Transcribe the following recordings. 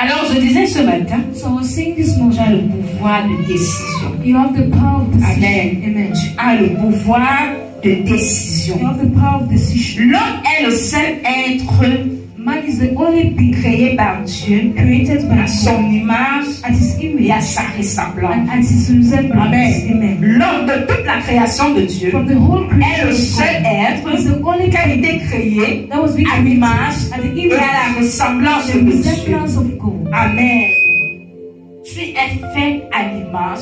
Alors je disais ce matin, So I was saying this morning, tu as le pouvoir de décision. you have the power of decision. Amen. Amen. Tu as le pouvoir de décision. You have the power of decision. L'homme est le seul être Man is the only being créé par Dieu, created by à son image at his et image à sa ressemblance. and at his resemblance. Amen. Amen. L'homme de toute la création de Dieu From the whole est creation le of seul God, is être the only qui a été créé that was being à created l'image at the et image à la ressemblance the de Dieu. resemblance of God. Amen. Tu es fait à l'image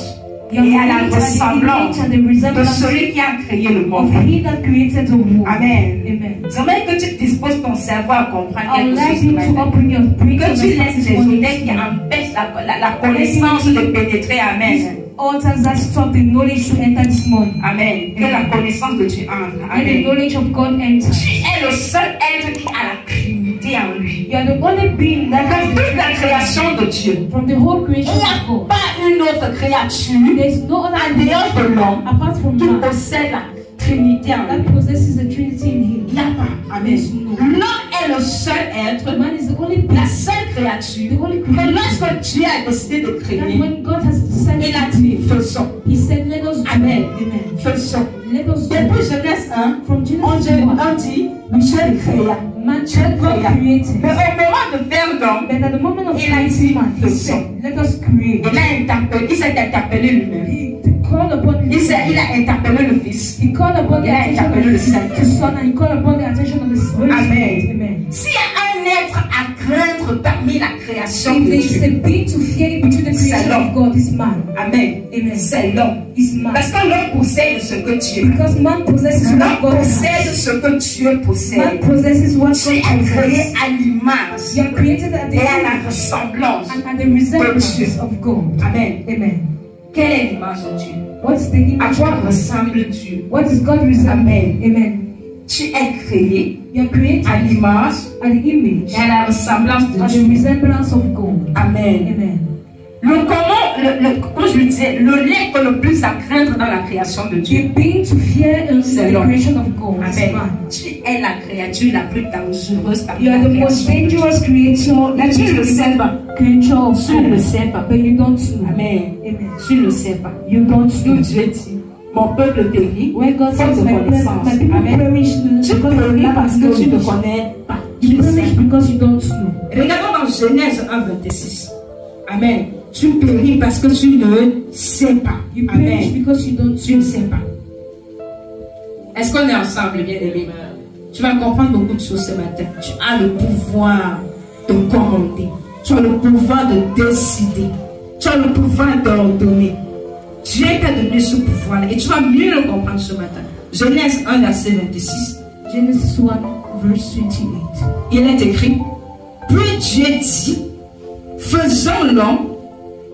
You et are à la created at the ressemblance image and the de resemblance celui qui a créé le of monde. He that created the world. Amen. Amen. J'aimerais que tu disposes ton cerveau à comprendre I would quelque like chose you ce to matin. open your brain Que to tu laisses les understand odeurs qui empêchent la connaissance de pénétrer. Amen. altars that stop the knowledge to enter this morning. Amen. Que la connaissance de Dieu entre. And the Amen. knowledge of God enter. Tu es le seul être qui a la Trinité en lui. You are the only being that has Dans toute la création de Dieu, from the whole il creation n'y a of God. pas une autre créature There is no other en dehors de l'homme apart from qui man possède la Trinité en lui. that possesses the Trinity in him. Il n'y a pas. Amen. L'homme est le seul être, Man is the only la being, seule créature the only que creature. lorsque Dieu a décidé de That créer, when God has decided, il a dit faisons. He said, "Let us do." Amen. Amen. Faisons. Let us do. Depuis Genèse 1, From on Genesis dit 1, Dieu créa. man Dieu God créa. created. Mais au moment de faire l'homme, But at the moment of Il a creating dit, man, He faisons. said, "Let us create." il s'est interpellé lui-même. He called upon Il a interpellé le Fils. He called upon the Il a attention of interpellé le the Son, and he called upon the attention of the Spirit. Amen. Amen. S'il y a un être à craindre parmi la création If de there is a Dieu, being to fear between the creation of God, is man. Amen. Amen. C'est l'homme. Is man. Parce que l'homme possède ce que Dieu a. Because man possesses L'homme what God possède has. ce que Dieu Man possède. possesses what Tu es God créé possesses. à l'image You are created at the et à la image ressemblance. and at the resemblance of God. Amen. Amen. Quelle est l'image de Dieu? What's the À image quoi of God? ressemble Dieu? What is God resemble? Amen. Amen. Tu es créé You are created à l'image at the image et à la ressemblance de and Dieu. the resemblance of God. Amen. Amen. Comme je le disais, le l'être le plus à craindre dans la création de Dieu. The being to fear in C'est the l'homme. creation of God is Amen. man. Tu es la créature la plus dangereuse parmi You are la the most création de Dieu. dangerous creature Mais tu ne le sais pas. creature of Tu ne le God. sais pas. But you don't know. Amen. Amen. Tu ne le sais pas. You don't Nous, know. Dieu dit, mon peuple périt. When God Faute says, de my connaissance. people Amen. perish Tu because of péris lack parce of que tu ne knowledge. connais pas. Tu You ne sais perish pas. because you don't know. Regardons dans Genèse 1, 26. Amen. Tu péris parce que tu ne sais pas. You perish Amen. because you don't Tu ne sais pas. Est-ce qu'on est ensemble, bien-aimés? Tu vas comprendre beaucoup de choses ce matin. Tu as le pouvoir de commander. Tu as le pouvoir de décider. Tu as le pouvoir d'ordonner. Dieu t'a donné ce pouvoir-là. Et tu vas mieux le comprendre ce matin. Genèse 1, verset 26. Genesis 1, verse 28. Il est écrit, puis Dieu dit, faisons l'homme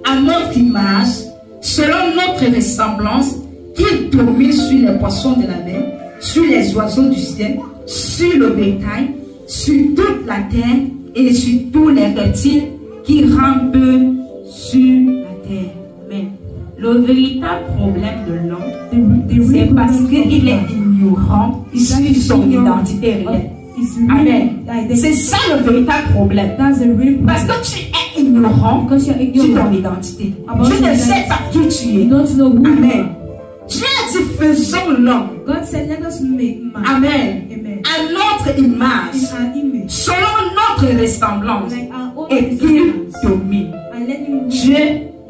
à notre image, selon notre ressemblance, qu'il domine sur les poissons de la mer, sur les oiseaux du ciel, sur le bétail, sur toute la terre et sur tous les reptiles qui rampent sur la terre. Amen. Le véritable problème de l'homme, c'est parce qu'il est ignorant sur son identité réelle. Amen. C'est ça le véritable problème. Parce que tu es ignorant sur ton identité. Tu ne sais pas qui tu es. Amen. Dieu a dit faisons l'homme. God said, "Let us make man." Amen. Amen. À notre image, In our image, selon notre ressemblance, like our own et qu'il resemblance, domine. and let him rule. Dieu,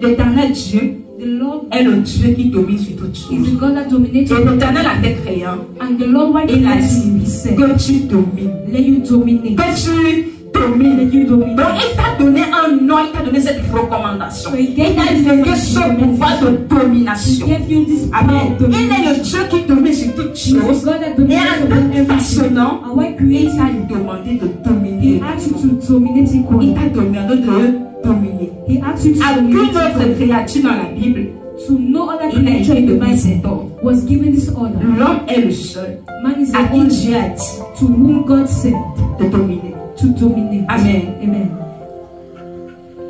l'éternel Dieu, The Lord est le Dieu qui domine sur toutes is choses. the God that dominates, Et l'éternel a été créant. and the Lord while Il a created him, dit He said, que tu domines. "Let you dominate." Que tu domines. Let you dominate. Donc il t'a donné un nom, il t'a donné cette recommandation. So he Il gave t'a you donné this ce pouvoir de He domination. gave you this power Amen. of Il est domination. le Dieu qui domine sur toutes He is choses. the God that Et dominates en over te everything. façonnant, And while il creating, t'a demandé de He dominer. asked you to dominate Il equally. t'a demandé de dominer. He asked you to À dominate aucune autre equally. créature dans la Bible, To no other il a creature été in the donné Bible cet ordre. was given this order. L'homme est le seul Man is à the qui only Dieu a dit to whom God said de dominer. to dominate. Amen. Amen.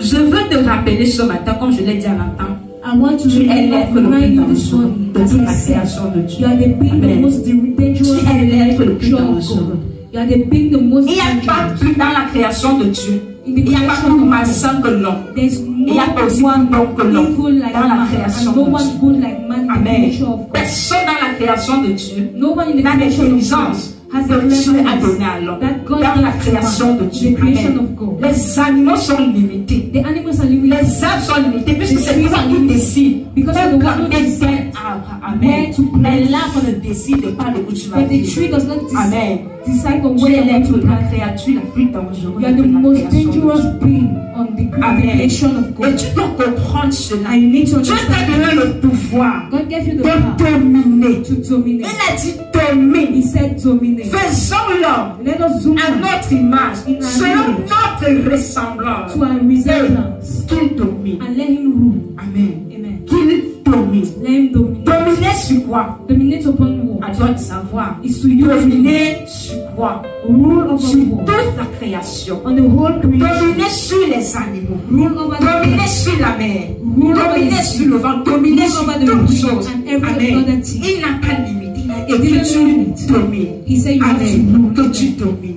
Je veux te rappeler ce matin, comme je l'ai dit à l'instant, I want to tu es l'être le plus remind you this dangereux morning de that toute He la said, création de you Dieu. are the being the Amen. most dangerous Tu es l'être le plus creature of dangereux. God. You are the being the most Il n'y a pas dangerous. plus dans la création de Dieu In the Il n'y a pas creation plus of malsain que l'homme. God, there's Il n'y a pas aussi no plus one bon que l'homme evil like dans la man, création and no de one Dieu. good like man in the Amen. creation of God. Personne dans la création de Dieu No one in the n'a creation of God l'intelligence has que the Dieu a cleverness donné à l'homme. that God Dans la gave to création man, de Dieu. the creation Amen. of God. Les animaux sont limités. The animals are limited. Les arbres sont limités puisque The c'est trees toi are qui limited. décides. Because de you're the one who planter decides tel arbre. Amen. where to plant. Mais l'arbre ne décide pas de où tu vas But the vivre. tree does not Amen. decide on Tu where es you're going to la plant. créature la plus dangereuse You are de the la most création de dangerous Dieu. being on the Amen. creation of Et God. tu dois comprendre cela. And you need to Dieu t'a donné understand. le pouvoir God gave you the de power dominer. to dominate. Il a dit domine. He said dominate. Faisons l'homme Let us zoom à out notre image, In our selon image. notre ressemblance. to our resemblance Qu'il domine. and let him rule. Amen. Amen. Qu'il domine. Let him dominate. Dominer sur quoi? Dominate upon what? À toi de savoir. Is to you Dominer sur quoi? rule over Sur what? toute la création. On the whole creation. Dominer sur les animaux. Rule over the Dominer sur la mer. Rule over Dominer the sur le vent. Dominer Rule sur over the toutes wind choses. and every Amen. other thing. Il n'a pas de limite. Il a He dit que didn't tu limit. domines. He said you have to Amen. rule. Que tu domines.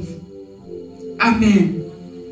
Amen.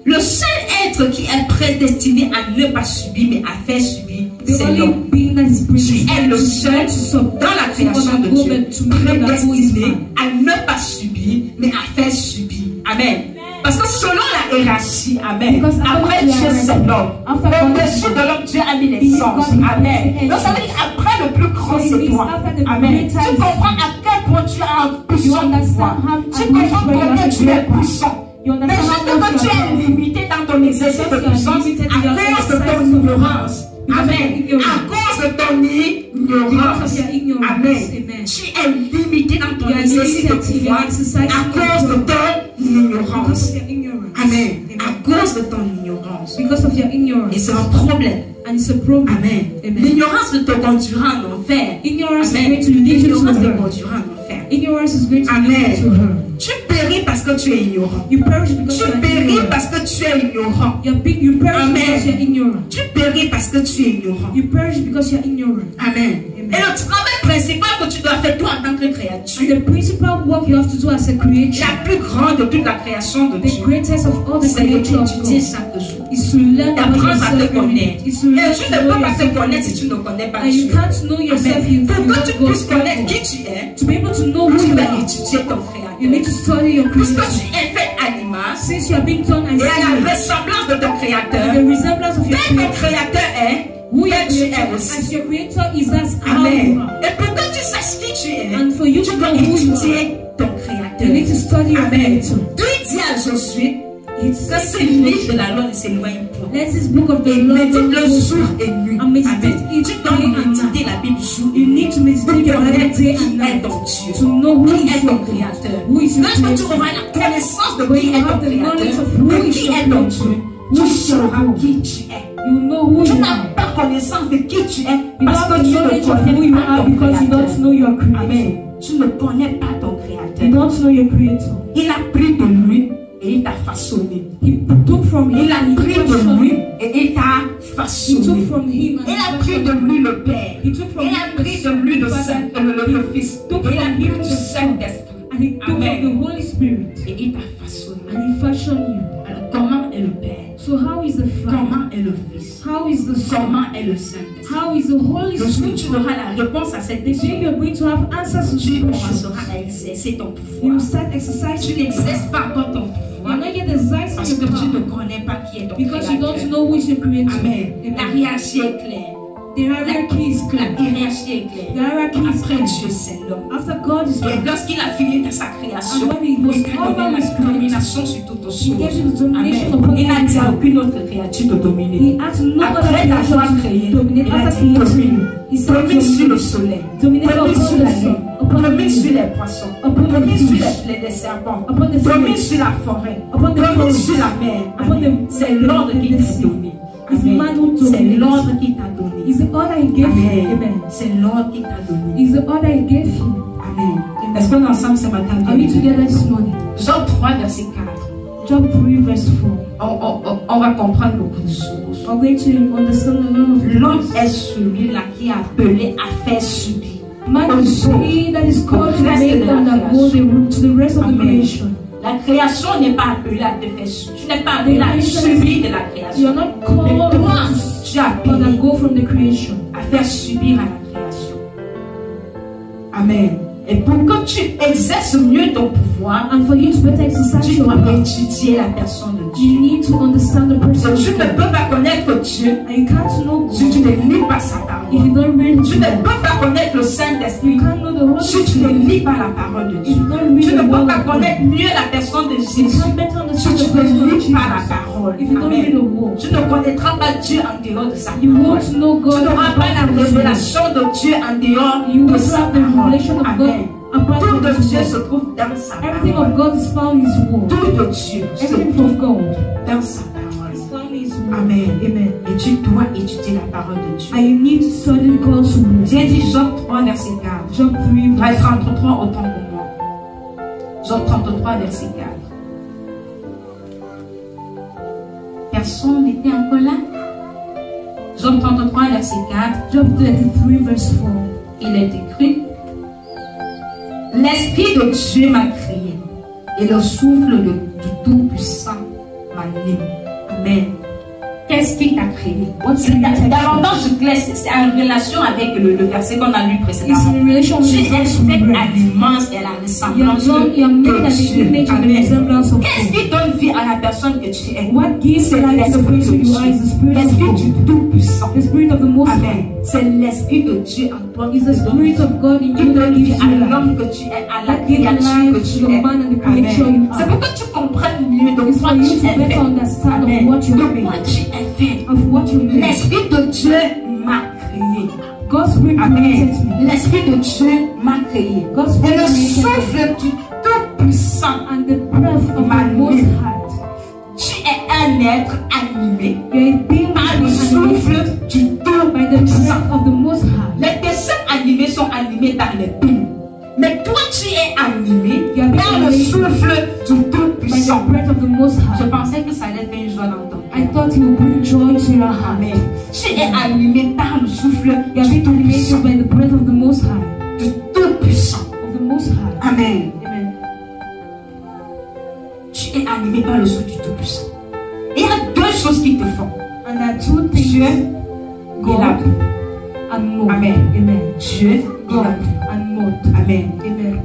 Le seul être qui est prédestiné à ne pas subir, mais à faire subir, The c'est only l'homme. being that is Tu es le seul submit dans la création de Dieu prédestiné à ne pas subir, mais à faire subir. Amen. Parce que selon la hiérarchie, amen, Because après according to Dieu the c'est hierarchy, l'homme. after God Au-dessus is de l'homme, Dieu a mis les Because sens. God is Amen. the Donc ça veut dire après le plus grand So it c'est means toi. after the Amen. greater Tu is comprends à quel point tu as un puissant understand pouvoir. how- Tu at which comprends point you combien have to tu es great power. puissant. You Mais understand juste how much que tu you are es limité dans ton exercice de Because you are puissance limited in à your cause de exercise ton of ignorance. Because of Amen. your ignorance. À cause de ton ignorance. Because of your ignorance. Amen. Amen. Tu es limité dans ton You are exercice de limited in your pouvoir exercise à of cause de pouvoir. ton ignorance. Because of your ignorance. Amen. Amen. À cause de ton ignorance. Because of your Et ignorance. c'est un problème. And it's a problem. Amen. Amen. L'ignorance ne te conduira en enfer. Ignorance is Amen. going to lead you to L'ignorance te her. conduira en enfer. Ignorance is going to Amen. lead you to her. Tu péris parce que tu es ignorant. You perish because Tu you are péris ignorant. parce que tu es ignorant. You perish Amen. because you are ignorant. Tu péris parce que tu es ignorant. You perish because you are ignorant. Amen. Amen. Et le travail principal que tu dois faire toi en tant que And créature, the principal work you have to do as a creature, la plus grande de toute la création de the Dieu, greatest of all the c'est creation of d'étudier God, chaque jour. is to learn about D'apprendre à te yourself every connaître. day. Is to Et learn tu to ne know peux pas te yourself connaître every si tu day. ne connais pas And you Dieu. can't know yourself Amen. if you Pour que don't tu go puisses connaître to qui God. tu es, To be able to know who tu you dois are, étudier ton you need to créateur. study your Puisque creation. tu es fait à l'image Since you are being done as et à la image, ressemblance de ton créateur, the resemblance of your tel ton creator, créateur est, who your tel tu es creator, aussi. as your creator is, that's how you Amen. are. Et pour que tu saches qui tu es, And for you tu to dois know who you are, étudier ton you need to créateur. study your Amen. creator. Dieu dit à Josué It's que ce livre de la loi ne s'éloigne point. let this book of the Et Lord médite-le jour et nuit. and meditate Amen. it Tu dois day and méditer night. la Bible jour et You nuit. need to meditate your Bible Connaître day qui and est night ton Dieu. to know who Qui is est your ton God, créateur. who is your Lorsque tu creator. auras la connaissance de When qui you est ton have the knowledge créateur, of who de is qui your est ton creator, Dieu, who tu is your sauras God, qui tu es. you know who Tu you n'as are. pas connaissance de qui tu es You parce have que the tu ne knowledge of who connais you pas are ton because you don't créateur. know your creator. Amen. Tu ne connais pas ton You créateur. don't know your creator. Il a pris de lui et il t'a façonné. He took from him Il a and pris he de fashioned lui him. et il t'a He façonné. took from him and Il a he pris de fashioned lui him. le Père. He took from Il a him pris the de lui le Father. le Fils. Took Il a from pris him du the Son. Saint-Esprit. And he took Amen. from the Holy Spirit Et il t'a façonné. and he fashioned you. Alors comment est le Père? So how is the Father? Comment est le Fils? How is the Son? Comment est le Saint-Esprit? How is the Holy Le jour où Spirit? tu auras la réponse à cette The day question, you're going to have answers to tu these questions, commenceras à exercer ton you pouvoir. start Tu exercising. n'exerces pas encore ton You're pouvoir not yet exercising parce your que tu ne power connais pas qui est ton because you don't créateur. know who is your creator. Amen. La Amen. hiérarchie est claire. The hierarchy is La clear. hiérarchie est The claire. hierarchy is Après clear. Dieu, c'est l'homme. After God is Et God, lorsqu'il a fini de sa création, and when he was il t'a donné over la his creation, domination sur toutes he gave choses. you the domination Amen. upon Il n'a dit à everything. aucune autre créature de dominer. He asked no other Après t'avoir creation créé, to dominate. il a After dit creating domine. you, he said Domine sur le dominate. soleil. Dominate Domine upon sur the la sun, nuit. upon the Domine sur moon, les poissons. upon the Domine sur fish, les serpents. upon the Domine snakes, sur la forêt. upon the Domine forest, sur la mer. upon the- Amen. C'est l'ordre qui the t'a sea. donné. It's Amen. man who C'est dominates. l'ordre qui t'a donné. Is the order he gave you. Amen. Amen. C'est l'ordre qui t'a donné. Is the order he gave you. Amen. Est-ce qu'on est ensemble ce matin? Are we together this morning? Job 3, verset 4. Job 3 verse 4. On va comprendre beaucoup de choses. We're going to understand a lot of L'homme things. est celui-là qui est appelé à faire subir. Man is he that is called to Reste make de la undergo to the rest of the Amen. creation. La création n'est pas appelée à te faire. Tu n'es pas appelé à subir de la création. You are not Mais called toi, tu as to appelé go from the creation. à faire subir à la création. Amen. Et pour que tu exerces mieux ton pouvoir, And for you to better exercise tu your dois power, étudier la personne de you Dieu. need to understand the person of Tu ne God. peux pas connaître Dieu And you can't know si tu God ne lis pas sa if you parole. don't read Tu ne it. peux pas connaître le You Saint-Esprit can't know the Holy si tu Spirit ne lis pas la parole de if Dieu. you don't read Tu ne the peux word pas of God. connaître mieux la personne de You Jésus can't better si understand tu the ne person of lis pas la Jesus parole. if you don't read the Amen. word. Tu ne connaîtras pas Dieu en dehors de sa You parole. won't know Tu God n'auras pas la apart from His word. révélation de Dieu en dehors You de will sa have the parole. revelation of God Amen. apart Tout from de His Dieu se word. trouve dans sa Everything parole. of God is found in His word. Tout de Dieu se Everything trouve from God dans sa parole. is found in His word. Amen. Amen. Et tu dois étudier la parole de Dieu. And you need to study God's word. J'ai dit Job 3, verset 4. Job 3, Ouais, verse 33 autant pour moi. Job 33, verset 4. Personne n'était encore là. Job 33, verset 4. Job 33, verse 4. Il est écrit: L'Esprit de Dieu m'a créé et le souffle du Tout-Puissant m'anime. Amen. Qu'est-ce qui t'a créé? Davantage clair, c'est en relation avec le verset qu'on a lu It's précédemment. in relation Tu with es God's fait word. à l'image et à la ressemblance You're made de at the Dieu. image and the Amen. resemblance of Qu'est-ce God. qui donne vie à la personne que tu es? What gives C'est life to the l'Esprit de person you are is the Dieu. Spirit of L'Esprit God. du Tout-Puissant. The Spirit of the Most High. Amen. C'est l'Esprit de Dieu en toi qui Is te the donne Spirit of God in qui you that donne vie gives à you life. l'homme que tu es, à la That gives créature que life tu to the es. man and the creature Amen. you C'est are. pour que tu comprennes mieux de It's quoi for tu you to es better fait. understand of Amen. what you're De made, quoi tu es fait. of what you're made. L'Esprit de Dieu m'a créé. God's Spirit Amen. created me. L'Esprit de Dieu m'a créé. God's Et Spirit le created me. souffle du Tout-Puissant. And the breath of the Most High. Tu es un être animé You're a being par le animated souffle du by the Tout-Puissant. breath of the Most High. Les dessins animés sont animés par les pines. Mais toi, tu es animé You are being par le animated souffle du by Tout-Puissant. the breath of the Most Je High. pensais que ça allait faire une joie dans ton I cœur. thought He would bring joy to your heart. Amen. Tu es animé par le souffle You are du being animated Tout-Puissant. by the breath of the Most High. Du Tout-Puissant. Of the Most High. Amen. Amen. Tu es animé par le souffle du Tout-Puissant. Et il y a deux choses qui te font. And there are two things. Dieu et la God pluie. and mud. Amen. Amen. Dieu et la God pluie. and mud. Amen. Amen.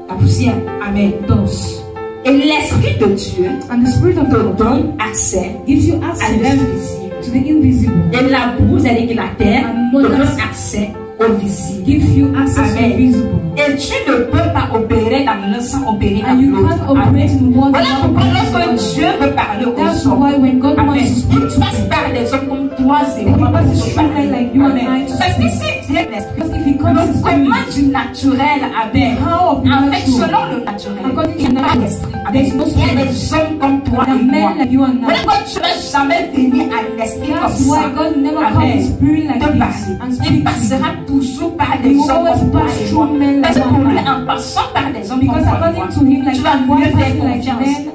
La poussière. Amen. Dust. Et l'Esprit de Dieu And the Spirit of te God donne accès gives you à access l'invisible. to the invisible. Et la boue, c'est-à-dire que la terre, And te donne mothers accès au visible. gives you access to Amen. the visible. Et tu ne peux pas opérer dans l'un sans opérer dans And you l'autre. can't operate Amen. in one Voilà without pourquoi operating in lorsque the Dieu veut parler aux That's hommes, why when God Amen, wants to il speak to passe you, par des hommes comme toi et He moi pour passes te through parler. men like you and Amen. I to Parce que speak. si Dieu l'esprit, because if He comes le to commun speak, du naturel, Amen. how of En fait, natural, selon le naturel, according il to n'y a pas natural, d'esprit. Amen. there's no Il y a spirit. des hommes comme toi The et moi. men like you and Voilà I. pourquoi tu ne vas jamais venir à un esprit comme That's why ça. God never Amen. comes spirit like De this parler. and Il speak to you. passera toujours par He des will hommes always comme toi pass et through moi. men Parce like que you pour and lui, I. en passant par des hommes Because comme toi et according moi, to Him, like tu vas one mieux faire person like confiance men,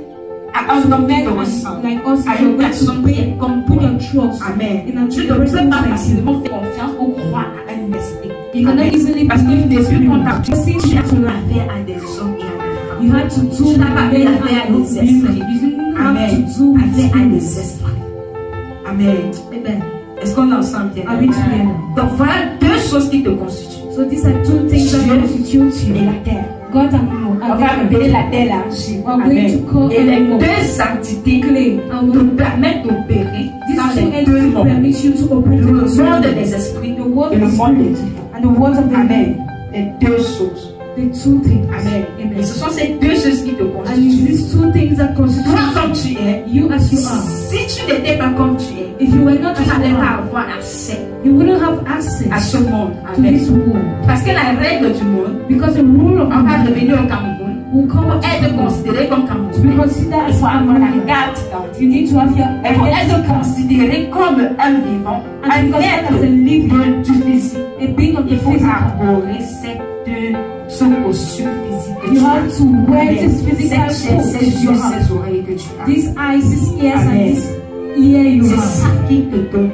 à un homme qui men te and ressemble, like us, à you're une going personne to qui est comme put toi. your trust Amen. in a Tu ne person peux pas like you. facilement faire confiance ou croire à un esprit. You cannot Amen. easily Parce que believe the depuis qu'on spirit. t'a Just since tu you as have to affaire à des hommes et à des femmes. You had to do Tu n'as pas men fait affaire à and des women. esprits. You didn't have Amen. to do with Affaire à des spirits. esprits. Amen. Amen. Est-ce qu'on est ensemble bien? Are we together? Donc voilà deux choses qui te constituent. So these are two things that Dieu constitute et you. la terre. God and you. On va appeler la terre l'argile. We're going to call Et les animal deux entités clay and te wood. permettent d'opérer These dans two les deux entities mondes. permit you to operate Le in the monde spirit. des esprits The world et le of the monde des spirit vivants. and the world of the Amen. Les deux choses. The two things. Amen. Et ce sont ces deux choses qui te And it's constituent. these two things that Toi constitute comme tu es, you as you are. si tu n'étais pas comme tu es, If you were not tu as n'allais you pas are, avoir accès you wouldn't have access à ce monde. to Amen. this world. Parce que la règle du monde, Because the rule of on va God revenir au Cameroun, will come pour up être considéré comme to be Camerounais, considered il as faut avoir la Cameroonian. carte You d'identité. need to have your Et pour être identity card. considéré comme un vivant, And un because être as a living, du physique, a being of the il faut physical. arborer ce costume physique que You tu have as. to wear Amen. this physical Ces coat yeux, you have. ces oreilles que tu as. These eyes, these ears, Amen. and this ear you C'est have. ça qui te donne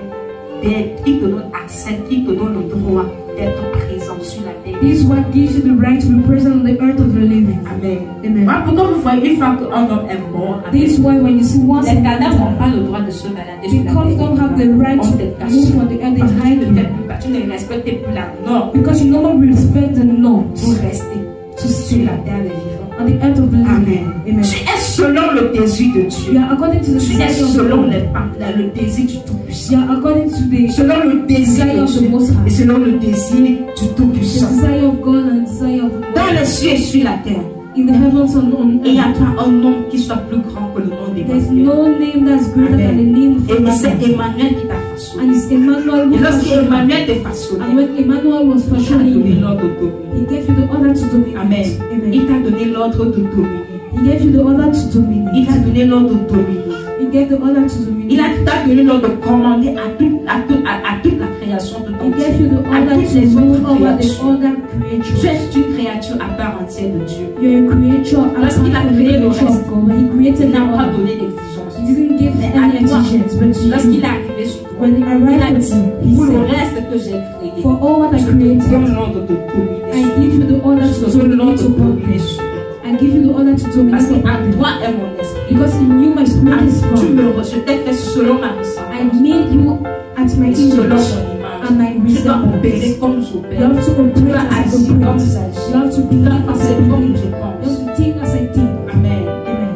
C'est qui te donne le droit d'être présent sur la terre. This is what gives you the right to be present on the earth of the living. Amen. Amen. Voilà pourquoi vous voyez une fois qu'un homme est mort, This is why when you see once les a cadavres n'ont man, pas le droit de se balader sur la because you don't have the right On te to cache. move on the earth, Parce they que hide you. tu ne respectes plus la norme. Because you no longer respect the norms Vous restez to sur stay la terre des vivants. on the earth of the living. Amen. Amen. Tu es selon le désir de You Dieu. are according to the Tu es desire of the selon Lord. le désir du You Tout-Puissant. are according to the Selon le désir desire de of the Dieu. Most Et High. selon le désir du The Tout-Puissant. desire of God and the desire of the Dans Lord. les cieux et sur la terre, In the heavens and on il n'y a earth. pas un nom qui soit plus grand que le nom There's d'Emmanuel. no name that's greater than the name of Et c'est Emmanuel. Emmanuel qui t'a façonné. And it's Emmanuel who Et lorsque fashioned you. Emmanuel t'a And façonné, when Emmanuel was il t'a fashioning donné you, l'ordre de dominer. he gave you the order to dominate. Amen. Amen. Il t'a donné l'ordre de dominer. He gave you the order to Il dominate. t'a donné l'ordre de dominer. He gave the order to Il dominate. t'a donné l'ordre de commander à toute la création de ton He gave you Dieu. the À order toutes to les rule autres over the créatures. other Tu creatures. es une créature à part entière de Dieu. You're a creature Parce qu'il a apart from the créé le creature of reste. God. He Il created the n'a pas order. donné d'exigence. He didn't give Mais any à toi, exigence, but to lorsqu'il you. est arrivé sur toi, When he il a arrived dit, at you, he pour le said, reste que j'ai créé, for all what I je te created, donne l'ordre de dominer. I give you the order Je to te donne l'ordre dominate de upon dominer me. sur eux. I give you the order to Parce dominate que upon à me. toi est mon esprit. Because in you my spirit is Je found. t'ai fait selon ma I ressemblance. made you at my Et selon image mon and my image. Tu dois opérer resemblance. comme You j'opère. have to Tu operate dois as I agir comme operate. j'agis. You have to Tu dois believe as I penser comme believe. je You have pense. to think as I think. Amen. Amen.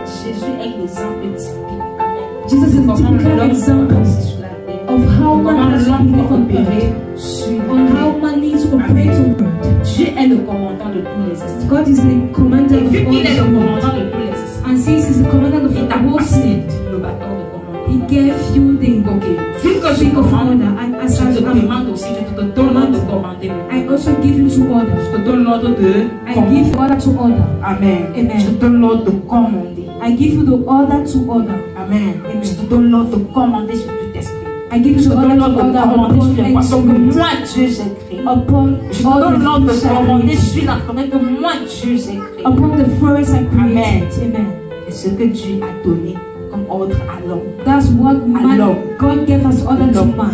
Jésus est l'exemple typique. Amen. Jesus is a Comment typical l'homme example agit sur la terre. of how Comment man has to l'homme live doit on opérer earth, sur on la how terre. man needs to operate on earth. Dieu est le commandant de tous les esprits. God is the commander Et of vu all qu'il est le the world. commandant de tous les esprits, And since he's the commander of il the t'a whole passé state, le bâton de he commandement. gave you the Ok. Vu que je stick of commande, order. And as je te I demande aussi, je te donne l'ordre de commander. I also give you to order. Je te donne l'ordre de I give commander. you order to order. Amen. Amen. Je te donne l'ordre de commander. I give you the order to order. Amen. Amen. Je te donne l'ordre de commander sur tout esprit. I give Je you te the donne order to l'ordre de order commander upon sur les poissons que every moi Dieu j'ai créé. upon Je te all donne l'ordre the de fish I commander created, sur la forêt que moi Dieu j'ai créé. upon the forest I Amen. created. Amen. Et ce que Dieu a donné comme ordre à l'homme. That's what man, l'homme. God gave us order to l'homme. man.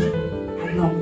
À l'homme.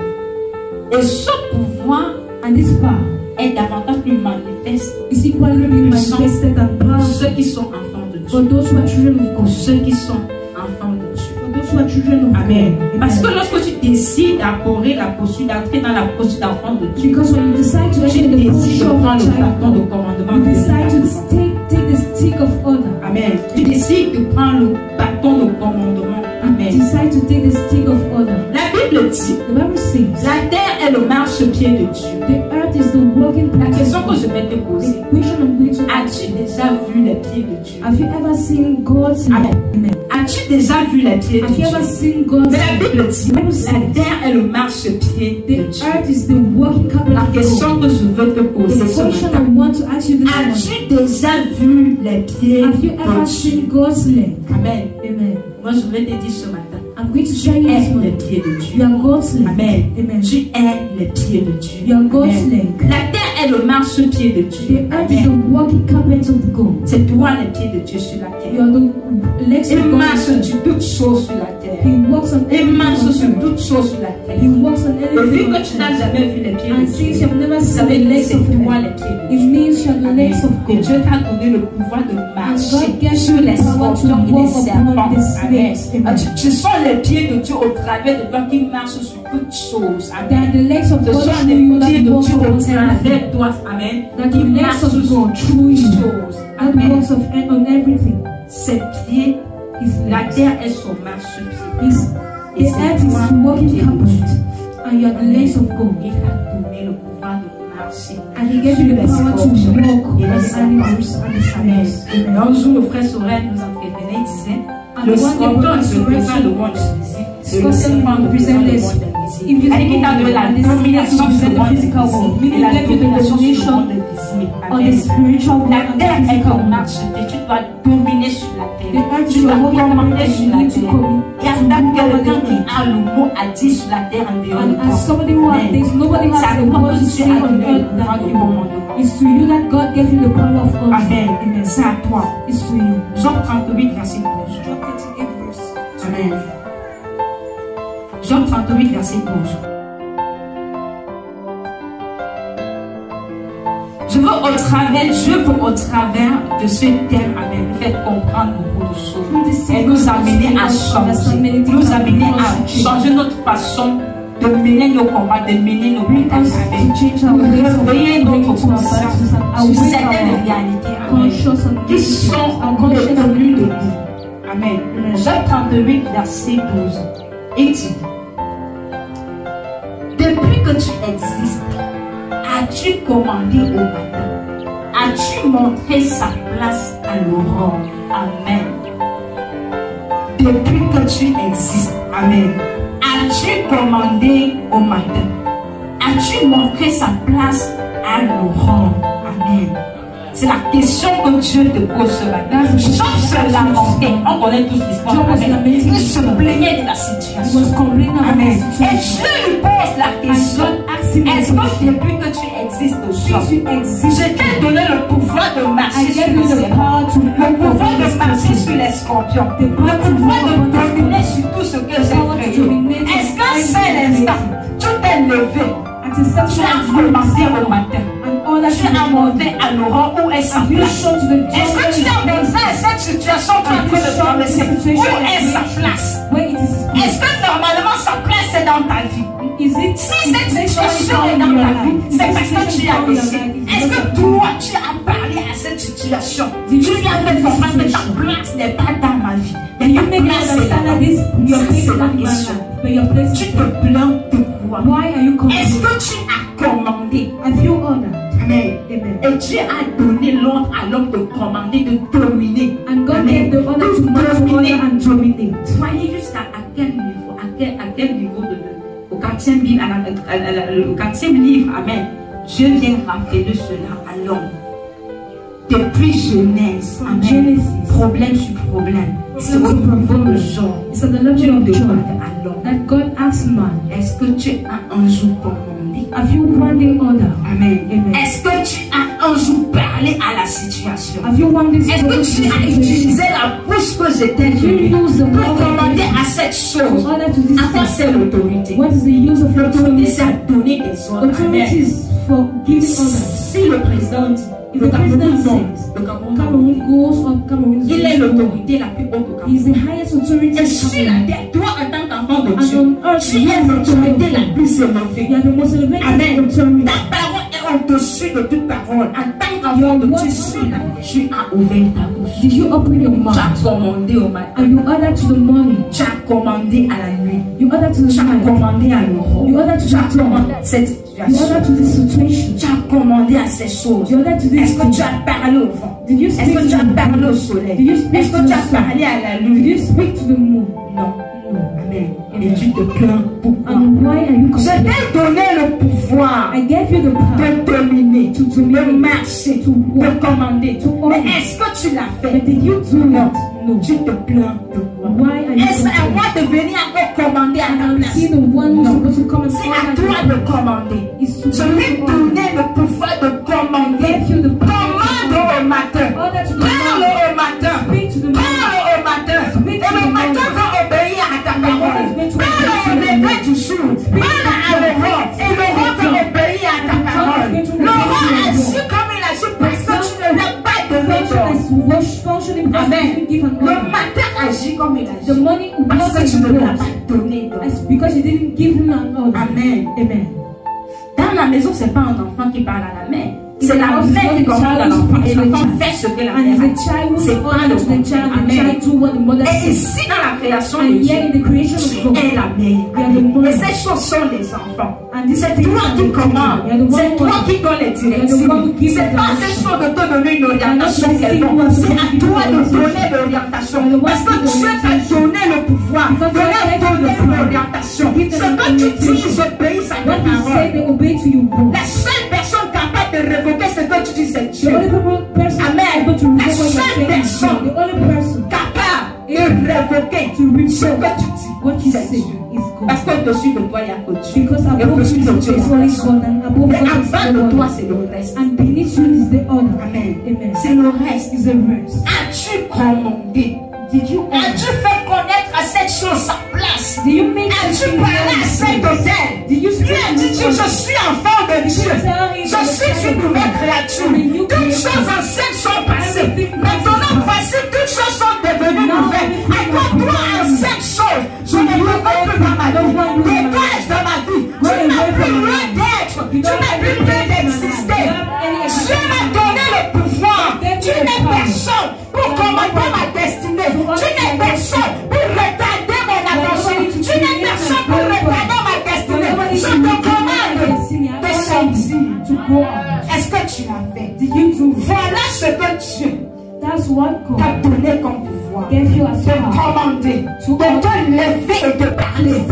Et ce pouvoir And this power est davantage plus manifeste is equally being manifested and pour power ceux qui sont enfants de for Dieu. those who are children of Pour God. ceux qui sont enfants de Dieu. For those who are children of Amen. God. Parce que Amen. lorsque tu décides d'entrer dans la posture d'enfant de Dieu, Because when you decide to tu enter the décides posture de of prendre a le child, bâton de commandement. you de decide to Dieu. take the stick of order. Amen. Tu décides de prendre le bâton de commandement. Amen. Decide to take the stick of order. La Bible dit, The Bible says la terre est le marchepied de Dieu. the earth is the working La place question of que God. je vais te poser, The question I'm going to ask as-tu you, déjà vu les pieds de Dieu? have you ever seen God's Amen. hand? Amen. As-tu déjà vu les pieds de Have you Dieu? ever seen God's Mais la hand? Bible dit, la terre est le marchepied de The Dieu. earth is the working capital La of God. question que je veux te poser The ce question matin, I want to ask you this morning, as-tu déjà vu les pieds have you ever de Dieu? seen God's leg? Amen. Amen. Moi, je vais te dire ce matin, I'm going to tu tell you this es les morning, pieds de you Dieu. are God's leg. Amen. Amen. Tu es les pieds de Dieu. You are God's Amen. leg. La terre est le marchepied de Dieu. The earth is the Amen. working carpet of God. C'est toi les pieds de Dieu sur la You terre. are the legs Il of God. marche sur toutes choses sur la terre. He walks on Il marche sur everything. toutes choses sur la terre. He walks on Et vu everything. que tu n'as jamais vu les pieds And de since Dieu, you have never ça seen veut the dire que legs c'est of toi God, les pieds de it Dieu. means you are the legs of Et God. Dieu t'a donné le pouvoir de And marcher God gave sur you les the power to scorpions et walk les serpents. upon the Amen. snakes. Amen. Ce sont les pieds de Dieu au travers de toi qui marchent sur toutes choses. They are Amen. the legs of Ce God sont through les you pieds that de walks Dieu au upon everything. travers de toi. Amen. That Qui the legs marchent of sur God toutes through you choses. that Amen. walks on everything. Ses pieds, His la legs. terre est son marchepied. His, Et the c'est earth is toi walking qui es carpet. Dieu. And you are the legs of God. Il t'a donné le pouvoir de marcher. And He gave sur you the les power to scorpions walk et on les the serpents. animals and the Amen. snakes. Un jour, le frère Sorel nous entretenait, il disait, And le one day, scorpion Brother représente Sorel le monde invisible. Et le Scorpion serpent représente le represents monde this invisible. Elle dit qu'il a donné la domination sur le monde physical world. invisible. Et Meaning la gave you the domination sur le domination monde invisible. on the Amen. spiritual world La and terre the est physical en world. marche. Tu dois dominer sur la The terre. earth Tu is dois a walking commander carpet. sur You la need to terre. come. Il y a quelqu'un qui a le mot à dire sur la terre en dehors de And as toi. somebody who has Amen. this, nobody C'est à has the toi word que to Dieu say a on donné le earth pouvoir than du you. commandement. It's to you that God gave you the power of God. Amen. Amen. C'est à toi. It's to you. Job 38, verset 12. Job 38 verse. Amen. Job 38, verset 12. Je veux au travers de ce thème, amen, faire comprendre beaucoup de choses et nous amener à changer notre façon de mener nos combats, de mener nos batailles, de réveiller notre conscience sur certaines réalités, amen, qui sont détenues de nous. Amen. Jean 38, verset 12. Il dit: depuis que tu existes, as-tu commandé au matin? As-tu montré sa place à l'aurore? Amen. Depuis que tu existes, amen. As-tu commandé au matin? As-tu montré sa place à l'aurore? Amen. C'est la question que Dieu te pose ce matin. Job se lamentait. On connaît tous l'histoire. Il se plaignait de la situation. Amen. Et Dieu lui pose la question: est-ce que depuis que tu existes, je t'ai donné le pouvoir de marcher sur les serpents, le pouvoir de marcher sur les scorpions, le pouvoir de dominer sur tout ce que j'ai créé? Est-ce qu'un seul instant, tu t'es levé, tu as commencé au matin, tu as monté à l'aurore où est sa place? Est-ce que tu as montré à cette situation que tu es en train de traverser où est sa place? Est-ce que normalement sa place est dans ta vie? Si cette situation est dans ta vie, c'est parce que tu as laissé. Est-ce que toi tu as parlé à cette situation? Tu lui as fait comprendre que ta place n'est pas dans ma vie, mais ta place est là. Ça c'est la question. Tu te plains de quoi? Est-ce que tu as commandé? Amen. Et Dieu a donné l'ordre à l'homme de commander, de dominer. Amen. De dominer. Voyez jusqu'à quel niveau, à quel niveau au 4e livre, amen. Dieu vient rappeler cela à l'homme. Depuis Genèse, amen. Problème sur problème. C'est au niveau de Jean. Dieu demande à l'homme: est-ce que tu as un jour commandé? Amen. Est-ce que tu as un jour parlé à la situation? Est-ce que tu as utilisé la bouche que je t'ai donnée pour commander à cette chose? À quoi c'est l'autorité? L'autorité, c'est à donner des ordres. Amen. Si le président dit, le Cameroun, il est l'autorité la plus haute au Cameroun. Et sur la terre, toi en tant qu'enfant de Dieu, tu es l'autorité la plus élevée. Amen. Ta parole est au-dessus de toute parole. En tant qu'enfant de Dieu, sur la terre, tu as ouvert ta bouche. Tu as commandé au matin. Tu as commandé à la nuit. Tu as commandé à l'aurore. Tu as commandé à cette situation. Tu as commandé à ces choses. Est-ce que tu as parlé au vent? Est-ce que tu as parlé au soleil? Est-ce que tu as parlé à la lune? Non. Amen. Et tu te plains pourquoi? Je t'ai donné le pouvoir de dominer, de marcher, de commander. Mais est-ce que tu l'as fait? Non. Tu te plains de quoi? Est-ce à moi de venir encore commander à ta place? Non. C'est à toi de commander. Je lui ai donné le pouvoir de commander. Commande au matin. Parle au matin. Parle au matin. Et le matin va obéir à ta parole. Parle au lever du jour. Parle à l'aurore. Et l'aurore va obéir à ta parole. L'aurore agit comme il agit parce que tu ne l'as pas donné d'ordre. Amen. Le matin agit comme il agit parce que tu ne l'as pas donné d'ordre. Amen. Dans la maison, ce n'est pas un enfant qui parle à la mère. C'est la mère qui commande à l'enfant. Et l'enfant fait ce que la mère a dit. C'est pas le contraire. Amen. Et ici, dans la création de Dieu, tu es la mère. Et ces choses sont des enfants. C'est toi qui commandes. C'est toi qui donnes les directives. C'est pas ces choses de te donner une orientation quelconque. C'est à toi de donner l'orientation. Parce que Dieu t'a donné le pouvoir. Donner l'orientation. Ce que tu dis, j'obéis à ta parole. La seule personne capable de révoquer ce que tu dis, c'est Dieu. Amen. La seule personne capable de révoquer ce que tu dis, c'est Dieu. Parce qu'au-dessus de toi, il y a que Dieu. Et au-dessus de Dieu, mais avant de toi, c'est le reste. Amen. C'est le reste. As-tu commandé? As-tu fait connaître à cette chose sa place? As-tu parlé à cet hôtel? Lui a dit, je suis enfant de Dieu. Je suis une nouvelle créature. Toutes choses anciennes sont passées. Maintenant, voici toutes choses sont devenues nouvelles. Accorde-toi anciennes choses. Je ne veux plus dans ma vie. Dégage dans ma vie. Tu n'as plus loin d'être. Tu n'as plus loin d'exister. Dieu m'a donné le pouvoir. Tu n'es personne pour commander ma destinée. Tu n'es personne pour retarder mon avancement. Tu n'es personne pour retarder ma destinée. Je te commande de sortir. Est-ce que tu l'as fait? Voilà ce que Dieu t'a donné comme pouvoir. De commander, de te lever et de parler.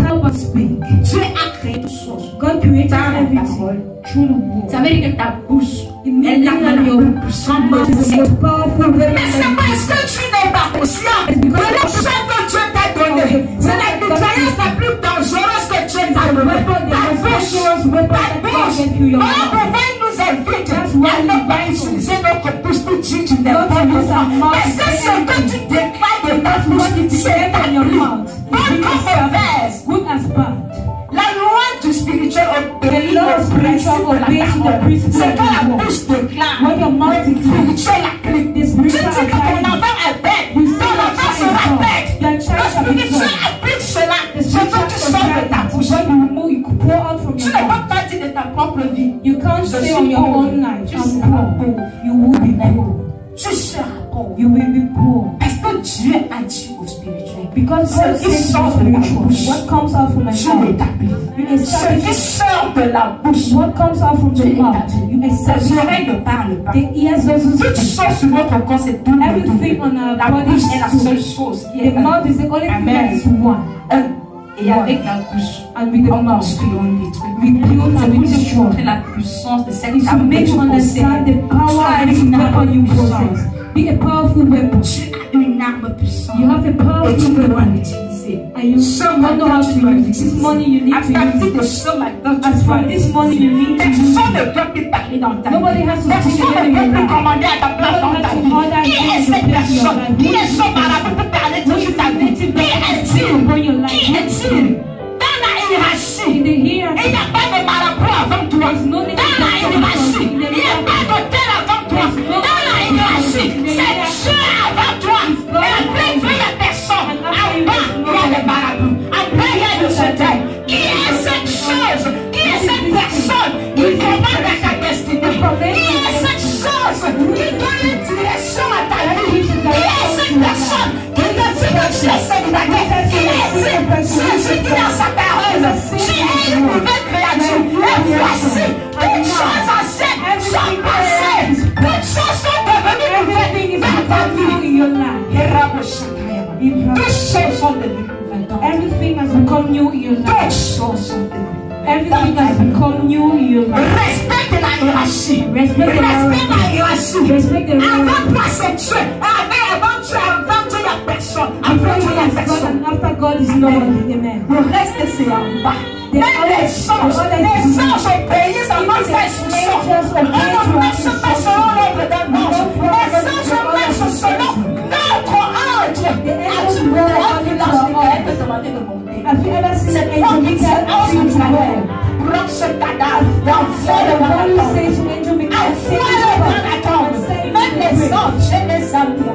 Dieu a créé toutes choses. God created Dans la everything parole. through the word. Ça veut dire que ta bouche, It elle means n'a that pas your la puissance mouth is the de most powerful weapon mais c'est that parce que tu n'es pas conscient de la puissance que Dieu t'a donnée. C'est la défaillance la plus dangereuse que Dieu t'a donnée. Ta bouche. Comment pouvez nous inviter à ne pas utiliser notre bouche pour dire tu n'es pas conscient? Parce que ce que tu déclares de ta bouche, c'est ta vie. Bonne comme mauvaise. good as bad. La loi du spirituel obéit The law of au spiritual principe de obeys la to the parole. principle C'est of quand la the word. bouche déclare, When your mouth le declares, spirituel applique. the Tu spiritual dis que ton applies. enfant est bête, You ton say enfant that sera child bête. your Le child shall be spirituel born. applique cela. The Ce que tu spiritual sors de ta bouche. when you remove, you pour out from Tu your ne peux mouth. pas dire de ta propre vie. You can't Je say suis on your pauvre. own life, Tu I'm seras poor. pauvre. You will be poor. Tu seras pauvre. You will be poor. Parce que Dieu a dit au spirituel. Because Ce God qui says sort to de la spiritual. bouche, What comes out from my tu mouth, l'établis. you Ce qui establish. sort de la bouche, What comes out from the tu mouth, l'établis. you Les establish. oreilles ne parlent pas. The ears doesn't Toute speak. chose sur notre corps, c'est double. Everything on our La body bouche is est la two. seule chose qui est The mouth is the only thing that is one. un. Et avec la bouche, And with the on mouth, construit, on détruit. we build C'est and pour we te destroy. montrer la puissance de cette Is to arme que make tu you understand the possèdes. power of this weapon you possess. Be a powerful weapon. Tu as une arme puissante. You have a Et tu powerful dois weapon. l'utiliser. And you don't know how to use it. This morning you need À to use partir it. de ce matin, tu As dois from this morning you need to use personne it. ne peut plus parler dans ta vie. Nobody has to Personne speak ne again in peut your plus life. commander à ta place dans ta vie. Qui est cette personne? Qui est ce marabout pour parler sur ta vie? Qui est-il? Upon your life. Qui est-il? Dans la hiérarchie, In the here, il n'y a pas de marabout avant toi. no need Dans la hiérarchie, il n'y a pas d'hôtel avant toi. Dans la hiérarchie, c'est Dieu avant toi. Et après, il y a personne. En bas, il y a les marabouts. Après, il y a le soleil. Qui est cette chose? Qui est cette personne qui commande à ta destinée? Qui est cette chose qui donne une direction à ta vie? Qui est cette personne qui te dit que tu es célibataire? Qui est-il? Jésus dit dans sa parole, tu es une nouvelle créature. Et voici, toutes choses anciennes sont passées. Toutes choses sont devenues everything is nouvelles dans ta becoming vie. in your life. Et Toutes choses sont devenues nouvelles dans ta vie. Everything has become new in your Toutes life. choses sont devenues. Everything has become new in your life. Respecte la hiérarchie. Respect la hiérarchie. Respect the Avant toi, c'est Dieu. Avant Dieu, il n'y a personne. Après Dieu, il n'y a God, personne. and after God is nobody. Amen. Le reste, c'est en bas. Même les anges obéissent à notre instruction. On ne marche pas selon l'ordre d'un ange. Les anges marchent selon notre ordre. As-tu vu l'ange Michael te demander de monter? Have you ever seen C'est an toi angel qui dis Michael ange asking to Michael. go? Prends ce cadavre et So envoie-le the dans la Bible tombe. says to angel Michael, say Envoie-le dans la tombe. Même les to anges et les amis.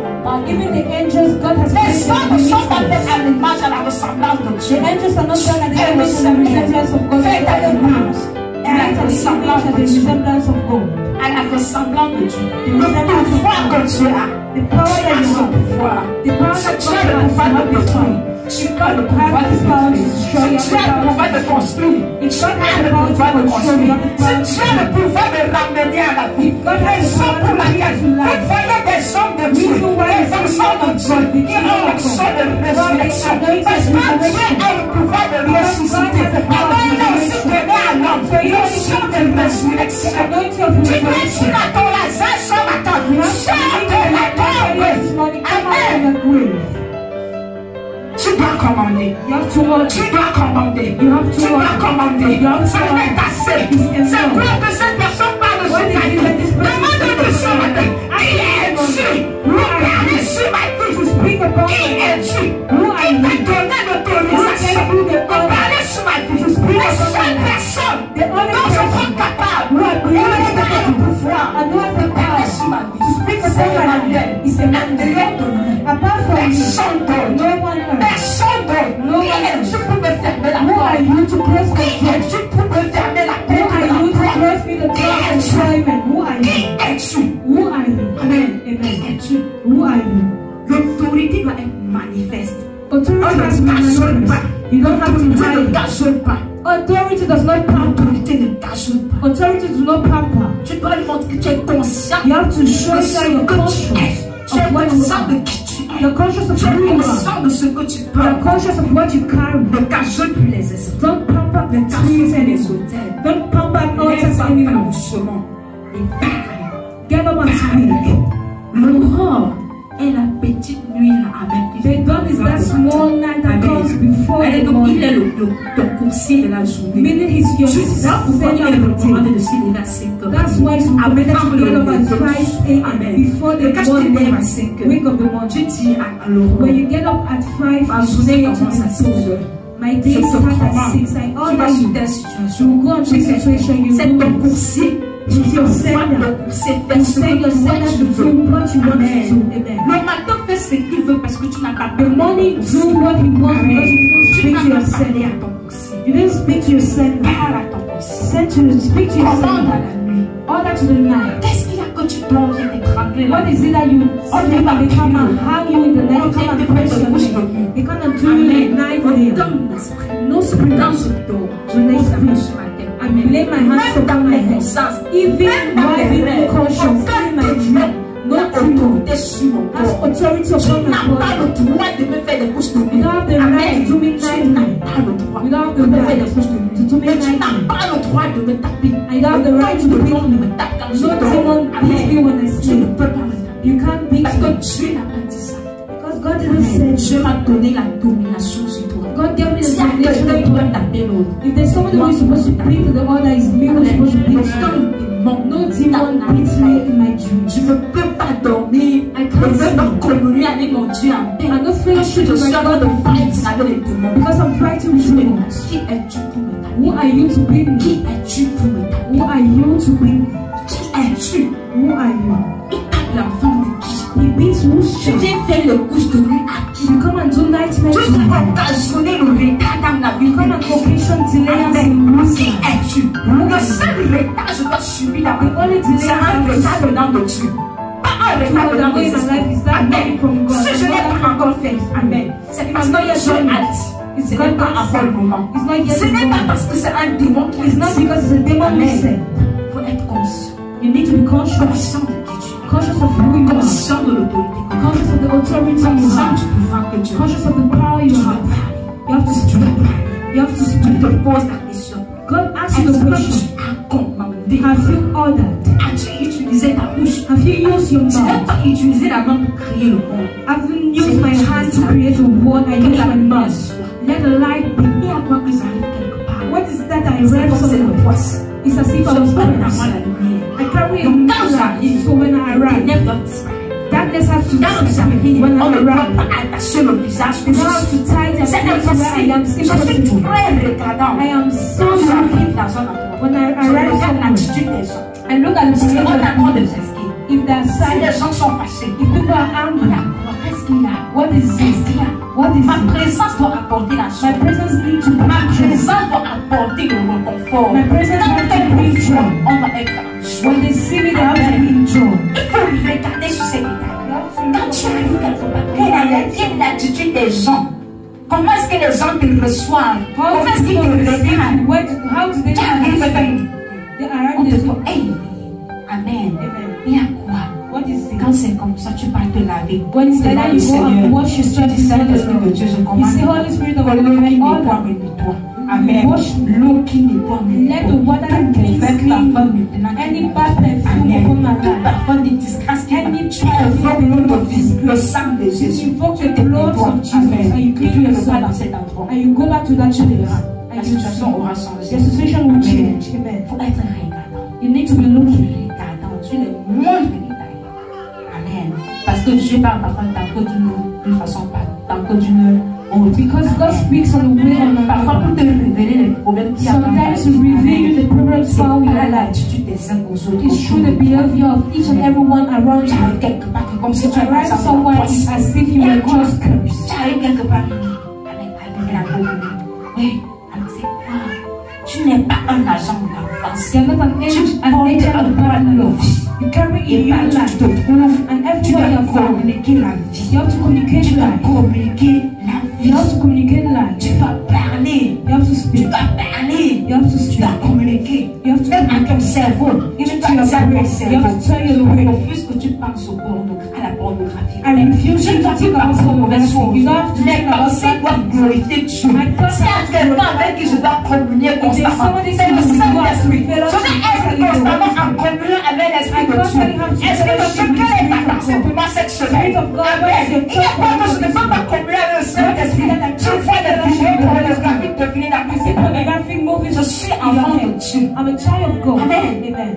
even the angels, God has Les created anges ne sont pas the faits à l'image, à la ressemblance de Dieu. angels are not done at the image and the resemblance of God. Faits à l'image et à la ressemblance de Dieu. Resemblance of God. À la ressemblance de Dieu. The Le resemblance of pouvoir God. que Dieu a. The power Tu that as you son have. pouvoir. The power Tu that as God le has, pouvoir you de have the détruire. power. Tu as le pouvoir de détruire. Si tu as le pouvoir de construire, tu as le pouvoir de construire. Si tu as le pouvoir de ramener à la vie, raison pour laquelle vous voyez des hommes de Dieu, des hommes de Dieu, qui ont le son de résurrection. Parce que Dieu a le pouvoir de ressusciter. Alors il a aussi donné à l'homme le son de résurrection. Tu dois dire à ton Lazare ce matin, sors de la tombe. Amen. Tu dois commander. You have to work. Tu dois commander. You have to Tu dois work. commander. You have to Ça work. n'est assez. C'est quoi que cette personne parle sur ta vie? Demande-lui ce matin. Qui es-tu? Parle sur ma vie. Speak about Qui it. es-tu? Qui t'a donné l'autorisation de parler sur ma vie? La seule personne dont je suis capable. Il me donne le Emmanuel. It's Emmanuel. Apart from Personne d'autre. no one else. Personne d'autre. No Qui one es-tu else. pour me fermer la Who are porte? you to close the Qui door? es-tu pour me fermer la Who porte are de you to l'emploi? close me the door of employment? Who are Qui you? es-tu? Who are you? Amen. Amen. Qui es-tu? Who are you? L'autorité doit être manifeste. Authority On has ne been cachonne manifest. pas. You don't have to L'autorité ne hide. cachonne pas. Authority does not pamper. L'autorité ne cachonne pas. Authority does not pamper. Tu dois lui montrer que tu es conscient You have to show de that ce you're que tu conscious es. Tu es of what you conscient are. de qui tu es. You're conscious of Tu es who you are. conscient de ce que tu peux. You're conscious of what you carry. Ne cachonne plus les esprits. Don't pamper the Ne trees cachonne les anymore. hôtels. Don't pamper Lève altars ta main anymore. doucement et parle. Get up and speak. L'aurore est la petite nuit là. Amen. The dawn is that small night that comes before Elle est the donc, il est morning. ton coursier de la journée. Meaning he's your Tu vois pourquoi il est every recommandé day. de se lever à 5 heures. That's why it's recommended to get up at 5 a.m. Amen. before the Et quand tu te lèves à 5 heures, wake of the tu morning. dis à l'aurore, When you get up at 5, ma you journée say to commence à 6 the heures. my day Je te starts at commande. 6. I Tu vas order sur you. telle You situation. go on this situation, you C'est ton do it. coursier. Tu It's your vois sender. ton coursier You faire ce send your que toi sender tu to veux. do what you want Amen. to do. Amen. Le matin fait ce qu'il veut parce que tu n'as pas The morning do what he wants because you didn't Tu speak n'as to your pas parlé sender. à ton coursier. You didn't speak to your sender. Parle à ton coursier. Speak to your Commande à sender. la nuit. Order to the night. Qu'est-ce qu'il y a que tu dois viens t'étrangler là? What is it that you sleep and they come and hang you in the night, come and press your neck? They come and do you in the night there. Donne l'esprit. No spirit. Dans ce dos, je When I pose la main speak, sur ma tête. I lay my hands Même dans upon my mes head. consciences, Even même dans while mes being rêves, conscious, aucun in my de dream, n'a no demon autorité sur mon has corps. authority Tu upon my n'as pas body. le droit de me faire des couches de You nuit. don't have the Amen. right to do me Tu n'as pas le droit You don't have de the me faire des right couches de to do nuit. me Mais tu night. n'as pas le droit de me taper. I don't have the right to Le beat monde me. me tape quand je No dors. demon beats me when I Tu ne sleep. peux pas me taper. You can't beat Parce que me. Dieu n'a pas dit ça. Because God didn't say Dieu m'a donné la domination sur toi. God gave me the Si à quelqu'un domination qui doit upon me. taper l'autre, If there's somebody who is supposed to beat the other, is me who's supposed to beat me. No demon beats me in my dreams. Je ne peux pas dormir. I Je ne can't peux pas sleep. communier avec mon Dieu en paix. I don't feel Parce que shit je with suis my en train God de fight avec les démons. because I'm fighting with demons. Qui es-tu pour me taper? Who are you to beat me? Qui es-tu pour me taper? Who are you to beat me? Qui es-tu? Who are you? Il tape l'enfant de qui? He beats whose Tu child? viens faire le couche de nuit à qui? You come and do nightmares Tu to me. viens occasionner le retard dans la vie. Come and occasion delays Amen. in Qui life. es-tu? Le seul retard que je dois subir dans ma vie, c'est un retard venant de Dieu. Pas un retard venant de Dieu. Amen. Si je n'ai pas encore fait, Amen. C'est parce que Dieu a dit. Ce n'est pas encore le moment. It's not yet Ce n'est the pas moment. parce que c'est un démon qui It's not dit. because it's a demon who said. Il faut être conscient. You need to be conscious. Conscient de qui tu es. Conscious of who you are. Conscient de l'autorité. Conscious of the authority you Conscient have. du pouvoir que Dieu a. Conscious of the power you Tu dois have. parler. You have to Tu speak. dois parler. You have to Tu speak. te poses la question. God asks you Est-ce the que question. tu as commandé? Have you ordered? As-tu utilisé ta bouche? Have you used your Tu n'as mouth? pas utilisé la main pour créer le monde. Have you used my hand to create a world? I Que use la my lumière mouth. soit. Let the light be. Et à quoi que ça arrive quelque part? What is that I C'est read comme c'est somewhere? la poisse. It's as if I Je was prends la honest. main la lumière. I carry a Donc quand mirror, j'arrive, so when I les arrive, ténèbres doivent disparaître. darkness has to Quand disappear. j'arrive, When I on ne doit arrive, pas attacher le visage où you je don't have to suis. tie the C'est place where I am impossible. Je suis impossible. très regardant. I am so Quand happy. j'arrive dans un endroit, When I je arrive regarde somewhere, l'attitude des gens. I look at the Si on people. t'attend de s'esquiver, If they are si les silent, gens sont fâchés, if people are on angry, a quoi? Qu'est-ce qu'il y a? what is Qu'est-ce it? qu'il y a? What is Ma it? présence doit apporter la My joie. presence needs to Ma bring joy. présence doit apporter le réconfort. My presence Quand has to on bring est joy. on va être en joie. When they see me, they have to bring joy. Il faut regarder sur ces détails. You have to Quand tu arrives quelque part, quelle est l'attitude des gens? Comment est-ce que les gens te reçoivent? How Comment est-ce do qu'ils te people receive regardent? you? How do they Tu arrives receive avec you? They on arrive te there. dit, hey, Amen. Amen. Il y a quoi? What is it? Quand c'est comme ça, tu pars te laver. When it's like Devant that, le you go Seigneur. and wash Tu yourself dis, before the Saint-Esprit de Lord. Dieu, je You commande. say, Holy Spirit of Que God, l'eau qui I nettoie, order. nettoie. Amen. Wash me. L'eau qui nettoie, Let the water that Tout cleans mauvais me. parfum maintenant. Any bad perfume Amen. upon my Tout life. parfum de disgrâce qui Any tu invoques le nom de vie, le sang de Jésus. Invoque Tu the te blood nettoies. of Jesus Amen. and you Et clean tu ne vas yourself. dans cet endroit. And you go back to that Tu place. verras. La And you situation see. aura changé. The situation will Amen. change. Amen. Il faut être regardant. You need to be looking. Regardant sur les moindres détails. Amen. Parce que Dieu parle parfois tantôt d'une façon, tantôt d'une autre. Because God speaks on the way and Parfois pour te révéler les problèmes qu'il y a dans ta sometimes vie. to reveal you the problems found in your Parle life. l'attitude des uns aux autres. It's through the behavior of each and everyone around Tu you. arrives quelque part comme si You tu arrive somewhere it's as if you were just cursed. Tu arrives quelque part avec la pauvreté. Oui, alors c'est quoi? Tu n'es pas un agent de la place. You're not an agent of bad love. You carry in your life. Tu te trouves, And tu everywhere dois you go, communiquer la vie. you have to communicate Tu dois life. communiquer la You vie. have to communicate life. Tu dois parler. You have to Tu speak. dois parler. You have to Tu speak. dois communiquer. You have to Même à ton communicate. cerveau. Tu Even dois to your dire à ton brain. You cerveau. have to tell your Je brain. refuse que tu penses à la pornographie. I refuse Tu you dois to think pas about penser aux mauvaises pornography. choses. You don't have to Les think about pensées doivent something. glorifier Dieu. My thoughts C'est have to quelqu'un avec qui je dois communier If there's constamment. somebody C'est le who you have to Saint-Esprit. Je fellowship, dois être constamment en communion avec l'Esprit de Dieu. Esprit de Dieu, quelle est ta pensée pour moi cette semaine? Amen. Il n'y a pas que je ne peux pas communier avec le Saint-Esprit. Je vois des vidéos pornographiques devenir la pensée. Pornographic movies. Je suis enfant de Dieu. I'm a child of God. Amen. Amen.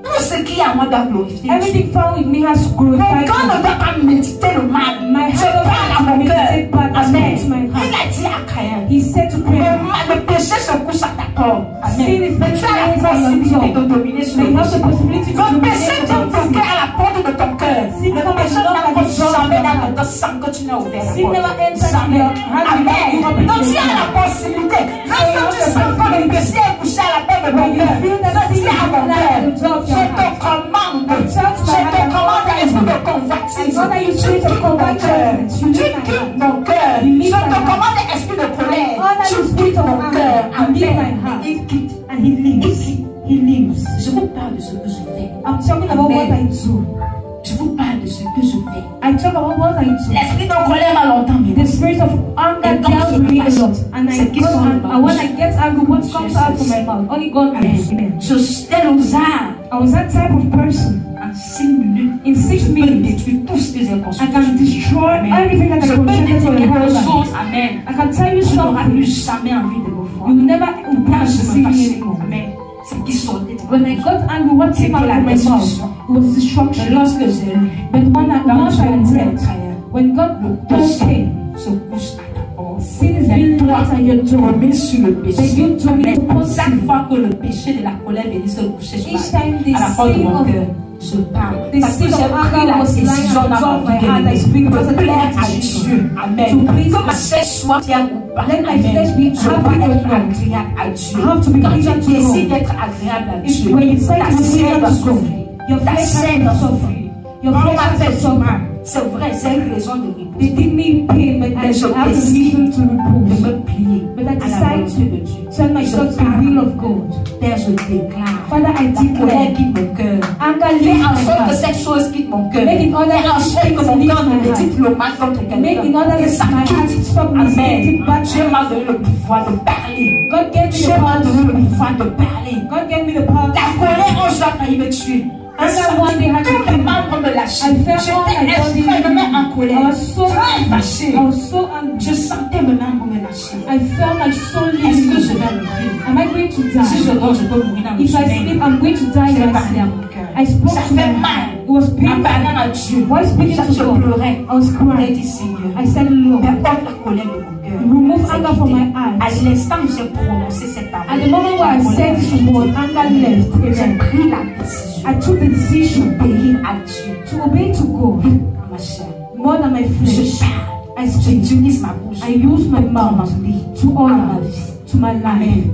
Tout ce qui est en moi doit glorifier Dieu. Everything found with me has Mon glorified cœur ne God. doit pas méditer le mal. My Je heart parle à doesn't mon cœur. meditate bad. I Amen. speak to my Il heart. a dit à Caïn. He said to Cain, Le péché se couche à ta porte. Sin Amen. is Tu as la possibilité de dominer sur you le have the péché. possibility to Le péché dominate vient over toquer sin. à la porte de ton cœur. Sin Le comes péché and knock at the n'entre door of jamais your dans ton heart. cœur sans que tu n'aies ouvert la Sin porte. never enters Jamais. your heart Amen. without you opening Donc tu the as la door. possibilité. Lorsque tu sens que le péché est couché à la porte de ton When you cœur, feel that je sin dis à mon is cœur, at the door of je your te heart. commande. I tell to my Je te heart, commande I esprit de I convoitise. know that you Tu spirit of quittes mon cœur. covetousness. You Tu leave my quittes heart. mon cœur. You Je leave te my heart. commande esprit de colère. All that Tu you spirit quittes of mon cœur. anger. You leave my Amen. heart. Il quitte. And he leaves. He leaves. Je vous parle de ce que je fais. I'm talking about what I do. Je vous parle de ce que je fais. I talk about what I do. L'esprit de colère m'a longtemps mis. The spirit of anger dealt with me a lot. And I go and when I get angry, what comes out from my mouth? Only God knows. Amen. Je suis louard. I was that type of person. En 6 minutes, In 6 je peux minutes, détruire tout ce que j'ai I construit. can destroy everything that I Je peux te constructed for dire your whole quelque life. chose. Amen. I can tell you Tu n'auras something. plus jamais envie de me voir. You will never Quand want to je see me me fâchais, anymore. amen, c'est qui sortait de When I got angry, what came out from my mouth was destruction. Lorsque j'ai lu, But when I, quand once tu I as dit à read, Caïn, when God le told péché Cain, se couche à ta porte. sin is being brought at your door. Remets sur le They péché. do to me Amen. Chaque possible. fois que le péché de la colère venait se coucher sur Each time the à la porte de sin mon of cœur, je parle. the Parce que sin j'ai of pris anger la was lying décision on dans top of ma my vie heart. I speak de because I plaire don't à Dieu. Amen. To please Que ma chair soit fière ou pas. Let my Amen. flesh be Je dois happy or être not. agréable à Dieu. I have to be Quand pleasant tu to God. décides d'être agréable à If Dieu, when you decide ta to be chair pleasant va to God, souffrir. your Ta flesh chair has va to suffer. souffrir. Your On flesh m'a has fait to du suffer. mal. C'est vrai, j'ai une raison de They riposter. did me pain, but I Mais je have a décide reason to de repose. me plier But I à la decide volonté de Dieu. to turn myself to the will of God. Père, je déclare. Father, I La colère declare quitte mon cœur. anger Fais leaves en my sorte que heart. cette chose quitte mon cœur. Make it order Fais en sorte que things mon leave cœur ne my heart. médite le mal contre Make in quelqu'un. order Que ça that my heart quitte. stop Amen. meditating bad. Dieu m'a donné le pouvoir de parler. God gave me Dieu the m'a power to donné le speak. pouvoir de parler. God gave me the power to La speak. colère, on a failli me tuer. Anger one day had to Tous kill les me. membres me lâchaient. I felt all my J'étais body. extrêmement en I colère. was so Très fâché. I was so angry. Je sentais mes membres me lâcher. I felt my soul Est-ce leaving que je me. vais mourir? Am I going to Si je die? dors, je peux mourir dans le If I sommeil. sleep, I'm going to die J'ai in my parlé à sleep. mon cœur. I spoke Ça to my fait heart. mal. It was En painful. parlant à Dieu, While speaking to je God, pleurais. I was J'ai crying. dit, Seigneur, I said, Lord, n'importe la colère de mon cœur. remove c'est anger from quitté. my eyes. À l'instant où j'ai prononcé cette parole, At the moment where I said this word, anger left. j'ai Amen. pris la décision I took the decision d'obéir à Dieu. to obey to God À ma chair. more than my Je flesh. parle. I speak. J'utilise ma bouche. I use my Dans ma mouth vie. to À ma honor, vie. to my life.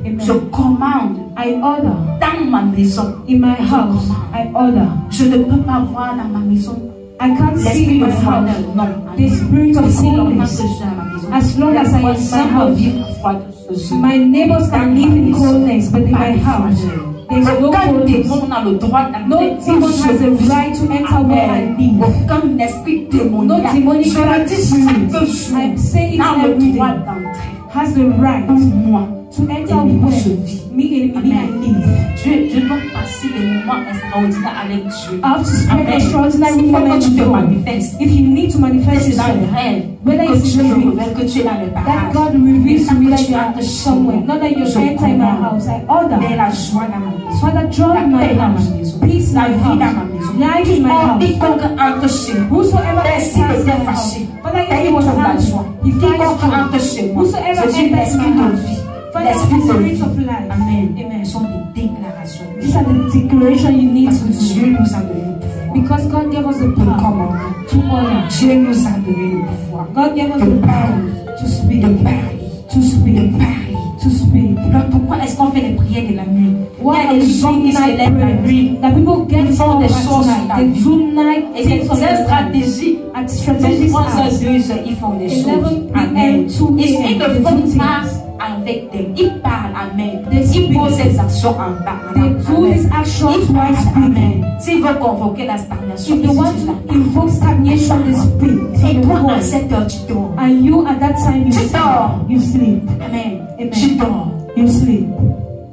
Amen. Je Amen. commande I order dans ma maison. in my house. I order. Je ne peux pas voir dans ma maison I can't see l'esprit in de my foi house d'un non. the spirit of Si longtemps que coldness. je suis à ma maison, As long as I am in my voisins house, peuvent vivre la foi de ce jour. my neighbors can live in coldness, but in my house, there's no Aucun coldness. démon n'a le droit No d'entrer demon où has je the vis. right to enter where I Amen. live. Aucun esprit No démoniaque, demonic je le dis spirit, chaque jour, I say it n'a le every droit day, d'entrer has the right où moi. to enter Et moi, je where vis. me and me I live. Je dois passer des moments extraordinaires avec Dieu. I have to spend Amen. extraordinary Il faut moments que tu with te God. manifestes. If you need to manifest C'est dans les yourself, rêves whether que it's Dieu in me dream, révèle que tu es dans les that parages. God reveals to me that you Tant are que tu somewhere, entres not that you je enter in my commande. house. I order. Mais la joie dans ma maison. Father, joy in my house, peace in La my vie dans ma house, maison. life in my house. Quiconque entre chez moi. Whosoever Merci enters de my te house, fâcher. Father, if Et he was trouve la happy, joie. he finds Quiconque joy. entre chez moi. Whosoever Je suis enters l'esprit my de house, vie. l'esprit de vie. of life. Amen. Amen. Ce sont des déclarations. These are the declarations you need Parce to que do. Dieu nous a donné le pouvoir Because God gave us the de power commander. to order. Dieu nous a donné le pouvoir God gave us de the power parler, to speak. de parler, To speak. de parler. To speak. Alors pourquoi est-ce qu'on fait les prières de la nuit? Why Il y are a we des hommes qui doing se night lèvent la nuit prayers? That people get Ils font up des at choses night. la They nuit. do night et things on c'est their stratégie. At strategic 3 hours. heures, 2 heures, ils font des 11 choses. Amen. p.m., 2 Ils a.m. ne they do font things. pas avec them. Ils parlent. Amen. They Ils posent speak. ces actions en bas. They do these actions Ils while parlent. speaking. Amen. S'ils veulent convoquer la stagnation, If ils you want utilisent la to invoke stagnation, they speak. Et So toi, you à go. 7 heures, tu dors. And you at that time you Tu sleep. dors. You sleep. Amen. Amen. Tu dors. You sleep.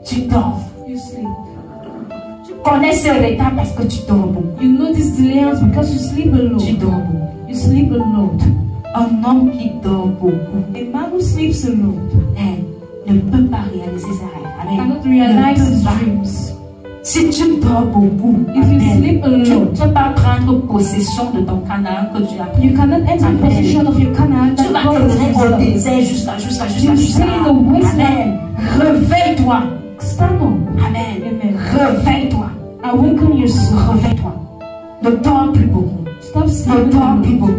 Tu dors. You sleep. Tu connais ce retard parce que tu dors beaucoup. You know this delays because you sleep Tu alone. dors beaucoup. You sleep alone. Un homme qui dort beaucoup A man who sleeps alone ne peut pas réaliser ses rêves. Amen. cannot realize Ne peut his pas. dreams. Si tu dors beaucoup, If you amen, sleep tu alone, ne peux pas prendre possession de ton Canaan que tu as pris. you cannot enter Amen. possession of your Canaan Tu that vas God has errer au reserved. désert jusqu'à. You stay in the wasteland. Amen. Réveille-toi. Stand up. Amen. Amen. Réveille-toi. Awaken your soul. Réveille-toi. Ne dors plus beaucoup. Stop Ne sleeping dors plus alone. beaucoup.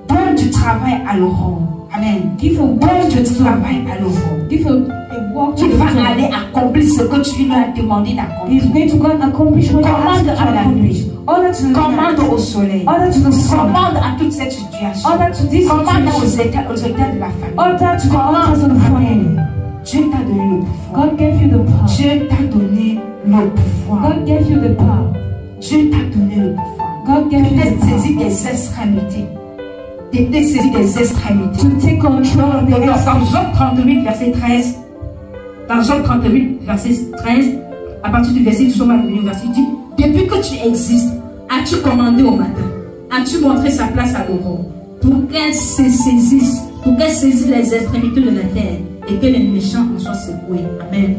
Donne du travail à l'aurore. Amen. Give a Donne walk du to the travail à l'aurore. Give a walk to Tu the vas throne. aller accomplir ce que tu lui as demandé d'accomplir. He's going to go and accomplish what you Commande asked à to la accomplish. nuit. Order to the Commande night. au soleil. Order to the sun. Commande à toute cette situation. Order to this Commande aux situation. états de la famille. Order to the altars of the family. Dieu t'a donné le pouvoir. God gave you the power. Dieu t'a donné le pouvoir. God gave you the power. Dieu t'a donné le pouvoir. God gave you the Peut-être power saisi des extrémités. Peut-être saisi des extrémités. to take control of the Dans earth. Job 38, verset 13, dans Job 38, verset 13, à partir du verset du psaume au verset, il dit: depuis que tu existes, as-tu commandé au matin? As-tu montré sa place à l'aurore? Pour qu'elle se saisisse, pour qu'elle saisisse les extrémités de la terre et que les méchants en soient secoués. Amen.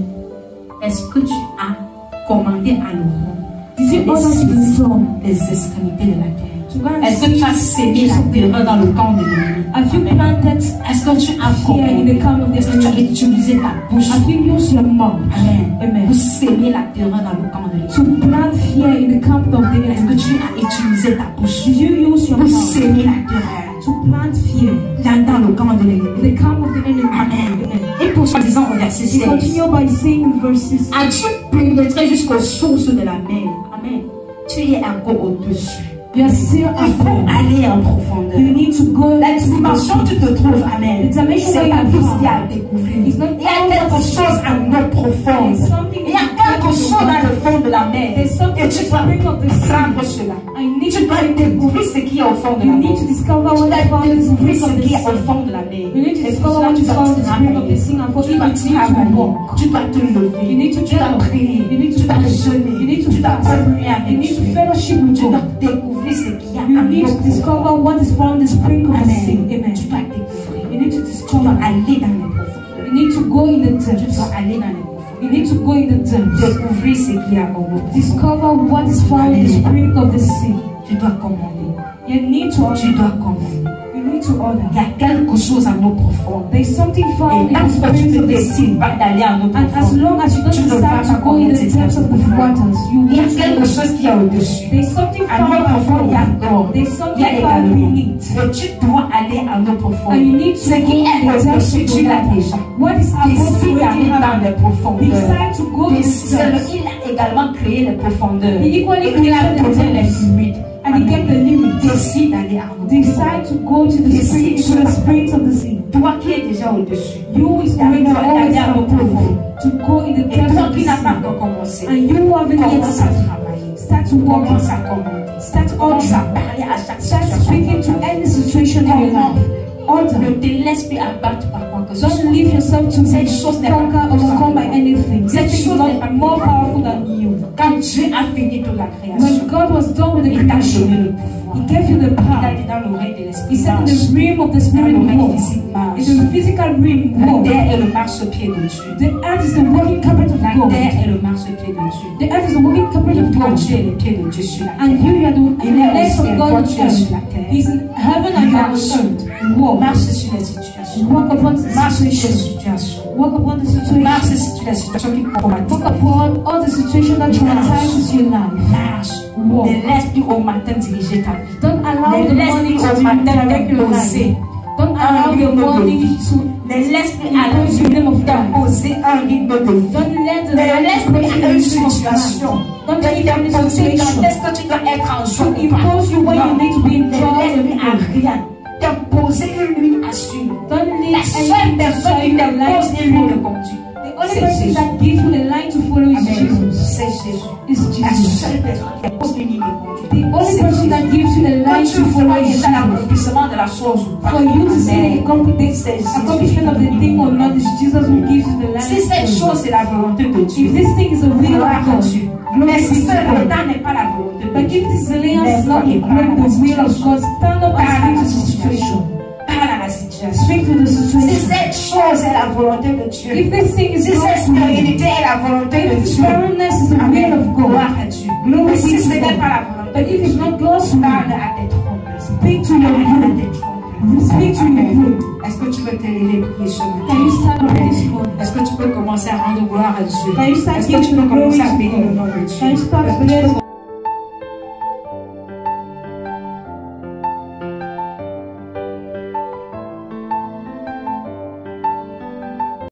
Est-ce que tu as commandé à l'aurore? Did you order to the throne? Les extrémités de la terre. To go and Est-ce que tu as sémé la terreur dans le camp de l'ennemi? Have you Amen. planted Est-ce que tu as fear in the commandé? camp of the Est-ce que tu as enemy? utilisé ta bouche? Have you used your mouth Amen. Amen. Pour sémer la terreur dans le camp de l'ennemi. to plant fear in the camp of the Est-ce que enemy? tu as utilisé ta bouche Did you use your pour mouth sémer la terreur to plant fear dans le camp de in l'ennemi? the camp of the enemy? Amen. Amen. Et pour ce disant au verset He 16, continue by saying in verses, as-tu pénétré jusqu'aux sources de la mer? Amen. Tu es encore au-dessus. you are still Il faut above. aller en profondeur. You need to go La to dimension où tu te trouves, amen, The dimension c'est where pas you tout are ce qu'il y a à découvrir. It's not Il y a quelque chose à nos profondes. There's something Il y a quelque chose dans le fond de la mer. There's something Et tu dois spring of the sea. prendre cela. I need Tu to dois découvrir ce qui est au fond de You la mer. need to discover Tu what dois is found in the découvrir spring ce of the qui est au sea. fond de la mer. You need to Et discover pour cela, what tu is dois found in the spring of the sea, and for tu it dois you need to travailler. walk. Tu dois te lever. You need to Tu dois get up. prier. You need to Tu dois pray. jeûner. You need to Tu dois fast. communier You avec need to Dieu. fellowship with Tu dois God. découvrir ce qu'il y a à You need to nos discover what is found in the spring of the sea. Amen. Amen. Tu dois découvrir. You need to Tu discover. dois aller dans les profondeurs. You need to go in the Tu depths. dois aller dans les profondeurs. You need to go in the depths. Découvrir ce qu'il y a au profond. Discover what is found in the spring of the sea. Tu dois commander. You need to Tu dois commander. You need to order. Il y a quelque chose à nos profondes. There is something found Et in tant the que tu spring te of the sea. décides pas d'aller à nos And as profondes, long as you don't tu ne vas decide pas to go in connaître the ce depths of the qu'il y a. waters, you Il y a won't quelque know. chose qui est au-dessus. There's something À nos found profondes, il y a above. d'or. There's Il y something a found également. beneath. Et tu dois aller à nos profondes. And you need to Ce qui go est in the depths au-dessus, of tu the l'as water. déjà. What is above Décide you already d'aller dans have. les profondeurs. Decide to go in the depths. Il a également créé les profondeurs. He equally Et il a created the donné les depths. limites. And he gave the limits. Décide d'aller à nos Decide profondes. to go to the spring, to the springs of the sea. Toi qui es déjà au-dessus. You is already always above. To go in the Et depths toi of the qui n'as pas sea. encore commencé. And you haven't yet Commence à started. travailler. Start to walk. Commence à commander. Start Commence à ordering. parler à chaque Start situation. speaking to any situation in your life. Ne Order. te laisse plus abattre par quoi que ce Don't soit. leave yourself to be Cette chose n'est pas conquered or overcome by anything. Cette This is chose n'est pas not more powerful than you. Quand Dieu a fini toute la When création, God was done with the il t'a donné creation, le pouvoir. He gave you the Il a power. dit dans l'oreille de He l'esprit, said in marche. the realm of the Dans spirit l'oreille walk. physique, marche. In the physical realm La walk. terre est le marchepied de Dieu. The earth is the walking carpet of La God. terre est le marchepied de Dieu. The earth is the walking carpet Et of toi, God. tu es les pieds de Dieu sur la And terre. you are the Il est au legs of ciel, God toi on tu es sur la earth. terre. He's in heaven and you are on Marche. earth. Walk. Marche sur les situations. Walk upon the Marche sur les situation. situations. Walk upon the situation. Marche sur la situation qui compromettent. Walk upon all the situation that traumatizes your life. Marche. Walk. Ne laisse plus au matin diriger ta vie. Don't allow Ne the laisse morning plus to au matin direct your life. t'imposer Don't allow the morning to ne laisse plus à la impose your name of God. t'imposer un rythme de vie. Don't let the Ne life laisse put plus you à in une the stream of situation life. Don't de let you in the t'imposer quand situation est-ce que tu dois être en joie to ou pas. impose you when you need to be in Ne joy laisse and plus à peace. rien t'imposer une nuit à suivre. Don't La let seule anything personne qui decide the t'impose life une nuit de to conduite, The only c'est person Jésus. that gives you the line to follow is Amen. Jesus. C'est Jésus. Is La Jesus. seule personne qui impose une nuit de conduite, The only c'est person that Jésus. gives you the Quand line tu to follow vois is déjà Jesus. l'accomplissement de la chose ou pas, For you to see Amen. the accomplishment of the thing or not, is Jesus who gives you the line. Si cette to follow. chose est la volonté de Dieu, If this thing is the will gloire of à God, Dieu. glory Mais si be ce to God. retard n'est pas la volonté de But Dieu, if this delay is not the will of God, stand up and parle à speak la to the situation. parle à la situation. Speak to the Si situation. cette chose est la volonté de Dieu, If this thing is si cette God's will, stérilité est la volonté de if this Dieu, barrenness is the will Amen. of God, Gloire à Dieu. glory Mais si be ce to n'est God. pas la volonté But de if it's Dieu, not God's parle will, à tes trompes. speak to your will. Speak to your will. Est-ce que tu peux te lever et prier ce matin? Can you stand up this morning? Est-ce que tu peux commencer à rendre gloire à Dieu? Can you start Est-ce que tu giving peux glory commencer à to bénir le God? nom de Can Dieu? you start Est-ce que tu peux blessing